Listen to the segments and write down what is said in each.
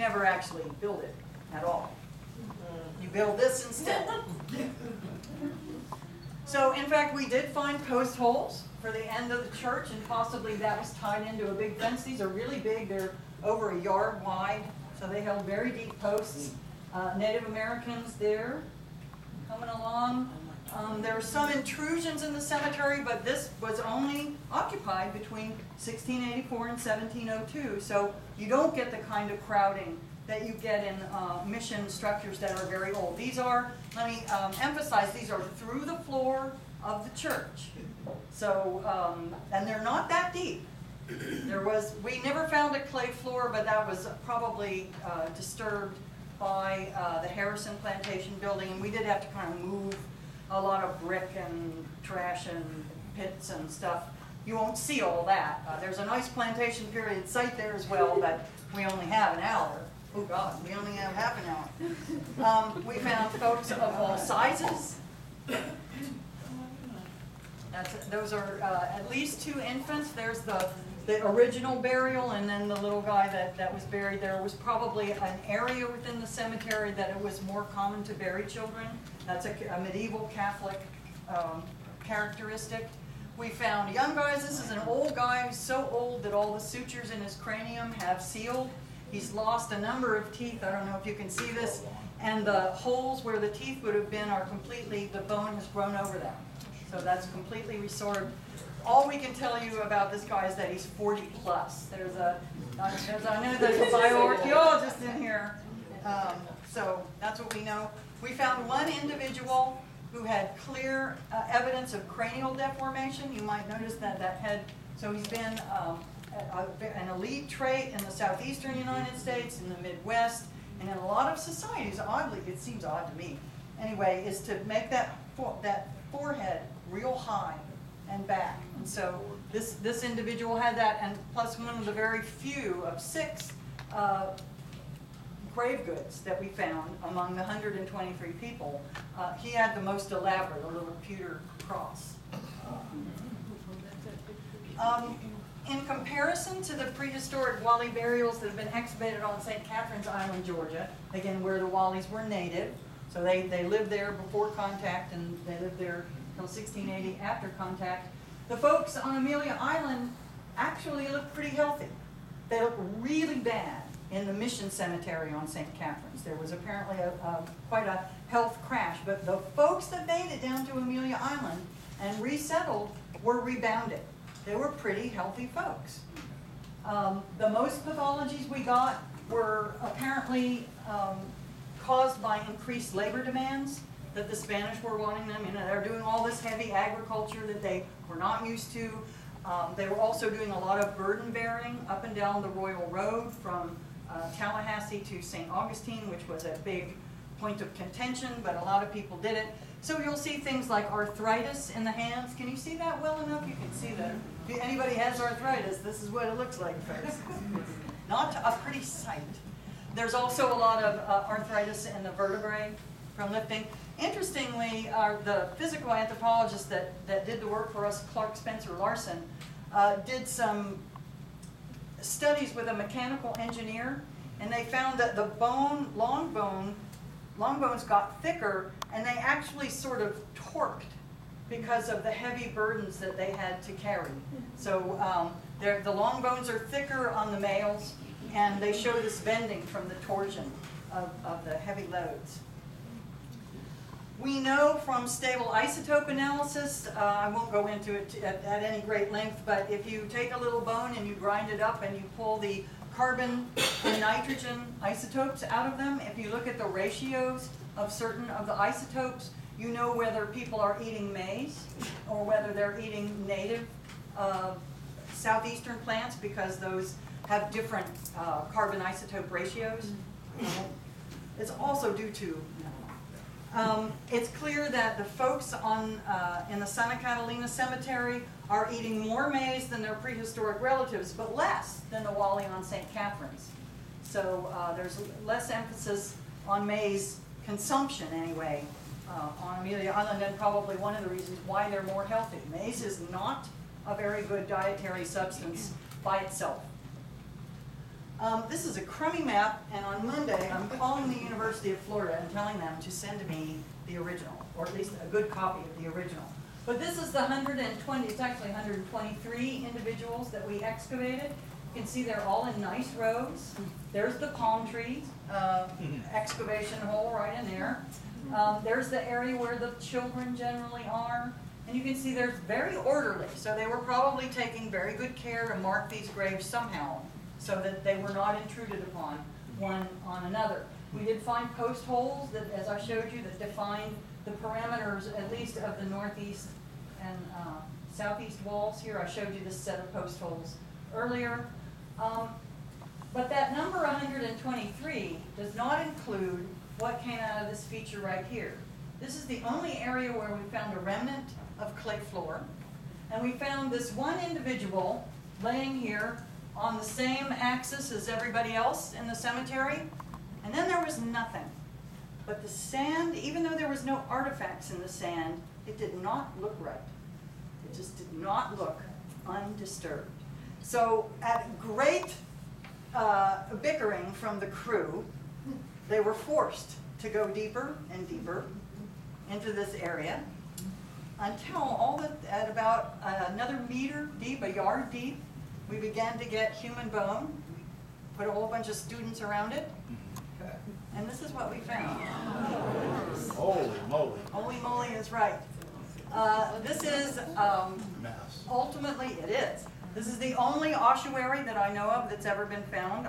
never actually build it at all. You build this instead. So in fact, we did find post holes for the end of the church, and possibly that was tied into a big fence. These are really big. They're over a yard wide, so they held very deep posts. Native Americans there coming along. There were some intrusions in the cemetery, but this was only occupied between 1684 and 1702, so you don't get the kind of crowding that you get in mission structures that are very old. These are, let me emphasize, these are through the floor of the church. So, and they're not that deep. We never found a clay floor, but that was probably disturbed by the Harrison Plantation building, and we did have to kind of move a lot of brick and trash and pits and stuff. You won't see all that. There's a nice plantation period site there as well, but we only have an hour. Oh God, we only have half an hour. We found folks of all sizes. Those are at least 2 infants. There's the original burial, and then the little guy that was buried there. Was probably an area within the cemetery that it was more common to bury children. That's a medieval Catholic characteristic. We found young guys. This is an old guy who's so old that all the sutures in his cranium have sealed. He's lost a number of teeth. I don't know if you can see this. And the holes where the teeth would have been are completely, the bone has grown over them. So that's completely restored. All we can tell you about this guy is that he's 40 plus. I know there's a bioarchaeologist in here. So that's what we know. We found one individual who had clear evidence of cranial deformation. You might notice that head, so he's been an elite trait in the southeastern United States, in the Midwest, and in a lot of societies, oddly, it seems odd to me, anyway, is to make that forehead real high and back. And so this individual had that, and plus one of the very few of 6 grave goods that we found among the 123 people. He had the most elaborate, a little pewter cross. In comparison to the prehistoric Wally burials that have been excavated on St. Catherine's Island, Georgia, again where the Wallies were native, so they lived there before contact and they lived there until 1680 after contact, the folks on Amelia Island actually look pretty healthy. They look really bad in the Mission Cemetery on St. Catherine's. There was apparently quite a health crash, but the folks that made it down to Amelia Island and resettled were rebounded. They were pretty healthy folks. The most pathologies we got were apparently caused by increased labor demands that the Spanish were wanting them. You know, they're doing all this heavy agriculture that they were not used to. They were also doing a lot of burden bearing up and down the Royal Road from Tallahassee to St. Augustine, which was a big point of contention, but a lot of people did it. So you'll see things like arthritis in the hands. Can you see that well enough? You can see that. If anybody has arthritis, this is what it looks like, folks. Not a pretty sight. There's also a lot of arthritis in the vertebrae from lifting. Interestingly, the physical anthropologist that did the work for us, Clark Spencer Larson, did some studies with a mechanical engineer, and they found that the bone, long bones got thicker, and they actually sort of torqued because of the heavy burdens that they had to carry. So the long bones are thicker on the males, and they show this bending from the torsion of the heavy loads. We know from stable isotope analysis, I won't go into it at any great length, but if you take a little bone and you grind it up and you pull the carbon and nitrogen isotopes out of them, if you look at the ratios of certain of the isotopes, you know whether people are eating maize or whether they're eating native southeastern plants, because those have different carbon isotope ratios. It's also due to it's clear that the folks in the Santa Catalina cemetery are eating more maize than their prehistoric relatives, but less than the Wally on St. Catherine's. So there's less emphasis on maize consumption anyway on Amelia Island, and probably one of the reasons why they're more healthy. Maize is not a very good dietary substance by itself. This is a crummy map, and on Monday, I'm calling the University of Florida and telling them to send me the original, or at least a good copy of the original. But this is the 120, it's actually 123 individuals that we excavated. You can see they're all in nice rows. There's the palm trees, excavation hole right in there. There's the area where the children generally are. And you can see they're very orderly, so they were probably taking very good care to mark these graves somehow, so that they were not intruded upon one on another. We did find post holes that, as I showed you, that defined the parameters, at least of the northeast and southeast walls here. I showed you this set of post holes earlier. But that number 123 does not include what came out of this feature right here. This is the only area where we found a remnant of clay floor. And we found this one individual laying here on the same axis as everybody else in the cemetery. And then there was nothing. But the sand, even though there was no artifacts in the sand, it did not look right. It just did not look undisturbed. So at great bickering from the crew, they were forced to go deeper and deeper into this area until at about another meter deep, a yard deep, we began to get human bone. Put a whole bunch of students around it, and this is what we found. Holy moly. Holy moly is right. This is, ultimately it is. This is the only ossuary that I know of that's ever been found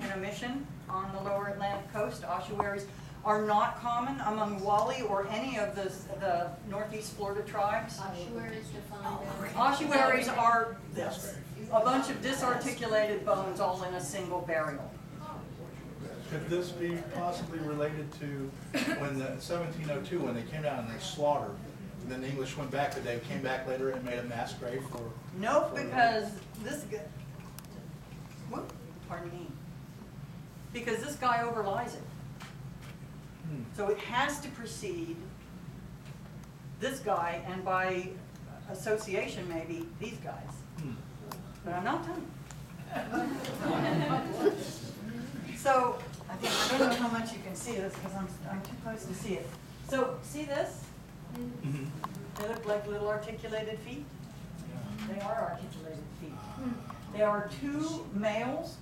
in a mission on the lower Atlantic coast. Ossuaries are not common among Wally or any of the Northeast Florida tribes. Ossuaries defined. Ossuaries are this, a bunch of disarticulated bones all in a single burial. Could this be possibly related to when the 1702, when they came down and they slaughtered, and then the English went back, but they came back later and made a mass grave for? Nope, because this guy, whoop, pardon me, because this guy overlies it. So it has to precede this guy, and by association maybe these guys. But I'm not done. So I don't know how much you can see this because I'm too close to see it. So see this? They look like little articulated feet. They are articulated feet. There are two males.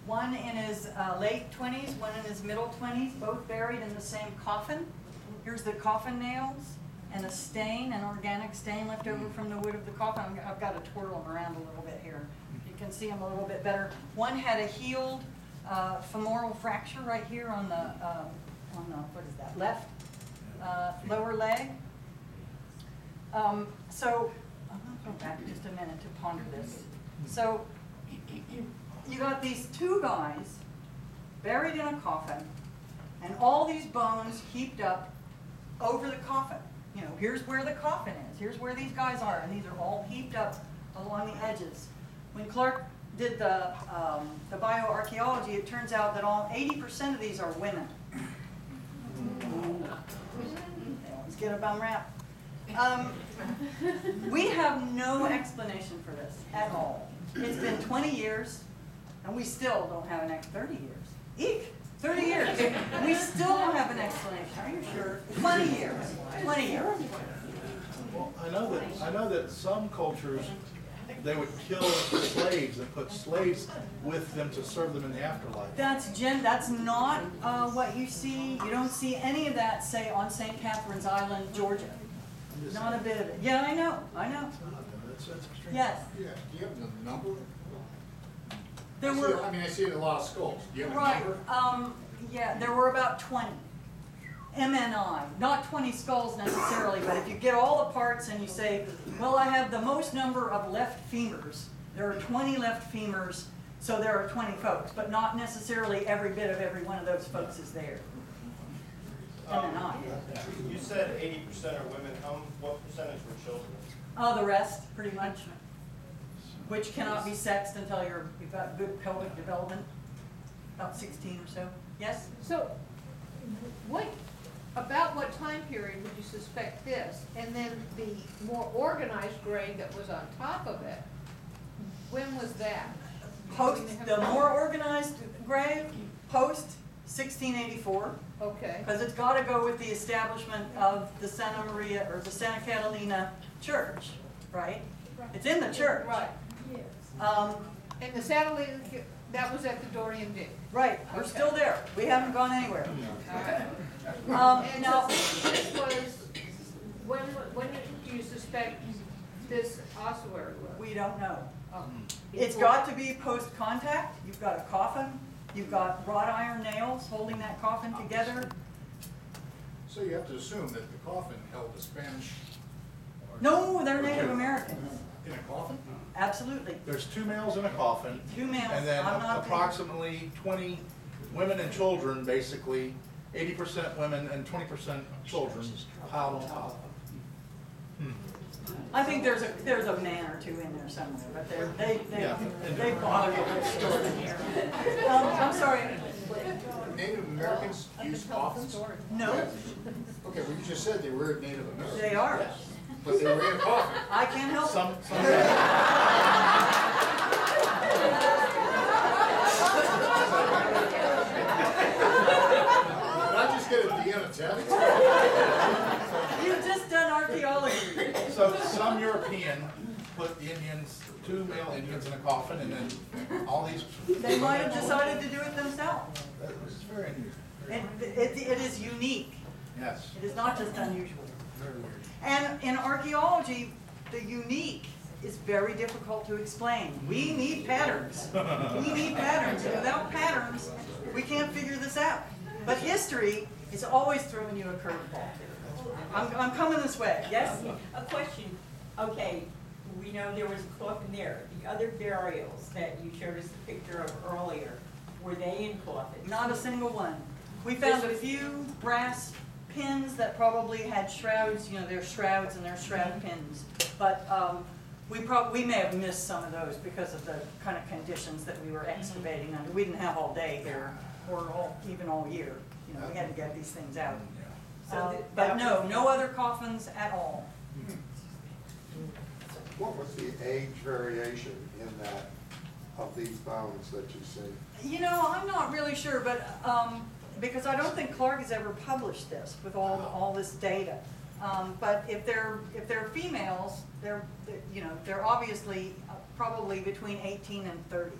One in his late 20s, one in his middle 20s, both buried in the same coffin. Here's the coffin nails and a stain, an organic stain left over from the wood of the coffin. I've got to twirl them around a little bit here. You can see them a little bit better. One had a healed femoral fracture right here on the what is that, left lower leg. So I'm going to go back just a minute to ponder this. So you got these two guys buried in a coffin, and all these bones heaped up over the coffin. You know, here's where the coffin is. Here's where these guys are, and these are all heaped up along the edges. When Clark did the bioarchaeology, it turns out that all 80% of these are women. They always get a bum rap. We have no explanation for this at all. It's been 20 years. And we still don't have an 30 years. Eek! 30 years. We still don't have an explanation. Are you sure? 20 years. 20 years. Well, I know that some cultures, they would kill slaves and put slaves with them to serve them in the afterlife. That's not what you see. You don't see any of that, say, on St. Catherine's Island, Georgia. Not a bit of it. Yeah, I know. That's extreme. Yes. Yeah, do you have the number? There were. I see it in a lot of skulls. Do you have a Right. number? Yeah, there were about 20. MNI, not 20 skulls necessarily, but if you get all the parts and you say, well, I have the most number of left femurs, there are 20 left femurs, so there are 20 folks, but not necessarily every bit of every one of those folks is there. MNI. You said 80% are women. What percentage were children? The rest, pretty much, which cannot be sexed until you've got good pelvic development, about 16 or so. Yes? So, about what time period would you suspect this? And then the more organized grade that was on top of it, when was that? Post, the more organized grave, post 1684, Okay, because it's got to go with the establishment of the Santa Maria, or the Santa Catalina church, right? It's in the church. right. And the satellite, that was at the Dorion Dig. Right, we're Okay. still there. We haven't gone anywhere. And Now, this was, when do you suspect this ossuary was? we don't know. Oh. It's got to be post-contact. You've got a coffin. You've got wrought iron nails holding that coffin together. So you have to assume that the coffin held the Spanish No, they're Native Americans. in a coffin? Absolutely. There's 2 males in a coffin. 2 males. And then I'm not- approximately 20 women and children, basically 80% women and 20% children piled on top. I think there's a man or 2 in there somewhere, but Yeah. they bother to store them here. I'm sorry. Native Americans used coffins? No, Okay, well, you just said they were Native Americans. they are. But they were in a coffin. I can't help it. Some Did I just get a Vienna test? You've just done archaeology. So some European put the Indians, 2 male Indians in a coffin, and then all these. They might have decided to do it themselves. That was very unusual. It is unique. Yes. It is not just unusual. Very weird. And in archaeology, the unique is very difficult to explain. We need patterns. We need patterns. And without patterns, we can't figure this out. But history is always throwing you a curveball. I'm coming this way. Yes? A question. Okay, we know there was a coffin there. The other burials that you showed us the picture of earlier, were they in coffins? Not a single one. We found a few brass pins that probably had shrouds, you know, their shrouds and their shroud pins. But we may have missed some of those because of the kind of conditions that we were excavating under. We didn't have all day here, or even all year. You know, we had to get these things out. But no other coffins at all. What was the age variation in that, of these bones that you see? You know, I'm not really sure, but because I don't think Clark has ever published this with all this data. But if they're females, they're obviously probably between 18 and 30.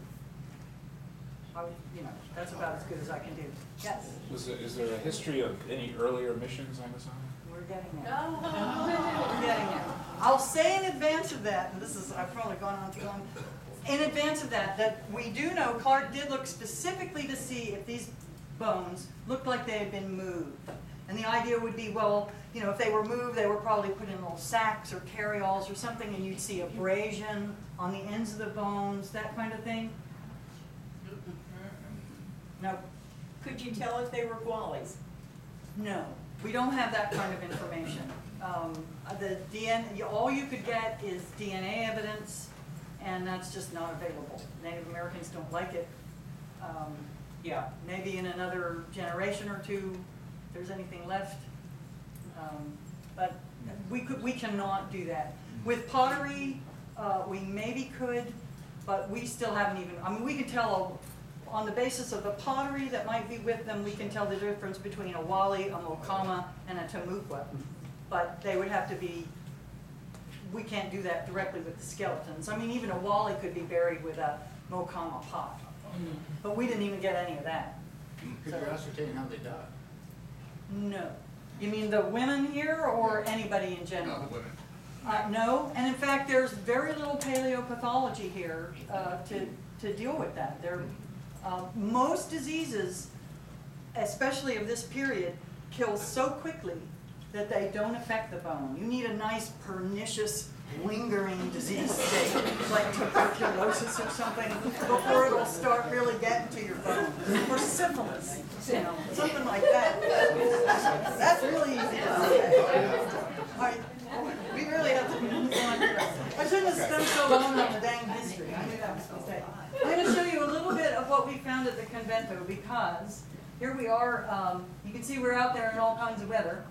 You know, that's about as good as I can do. Yes, Is there a history of any earlier missions on this island? we're getting there. We're getting there. I'll say in advance of that, and I've probably gone on too long. In advance of that we do know Clark did look specifically to see if these bones looked like they had been moved. And the idea would be, well, you know, if they were moved, they were probably put in little sacks or carry-alls or something, and you'd see abrasion on the ends of the bones, that kind of thing. No, Could you tell if they were Gwalies? no, we don't have that kind of information. The DNA, all you could get is DNA evidence, and that's just not available. Native Americans don't like it. Yeah, maybe in another generation or 2, if there's anything left. But we cannot do that. With pottery, we maybe could, but we still haven't even, I mean, we can tell on the basis of the pottery that might be with them, we can tell the difference between a wali, a mokama, and a tamukwa. But they would have to be, we can't do that directly with the skeletons. I mean, even a wali could be buried with a mokama pot. But we didn't even get any of that. Could you ascertain how they died? No. You mean the women here or anybody in general? No, the women. No, and in fact, there's very little paleopathology here to deal with that. Most diseases, especially of this period, kill so quickly that they don't affect the bone. You need a nice pernicious lingering disease state, like tuberculosis or something, before it'll start really getting to your bone. Or syphilis, you know, something like that. That's really easy to say. We really have to move on here. I shouldn't have spent so long on the dang history. I knew that was a mistake. I'm going to show you a little bit of what we found at the convento, because here we are. You can see we're out there in all kinds of weather.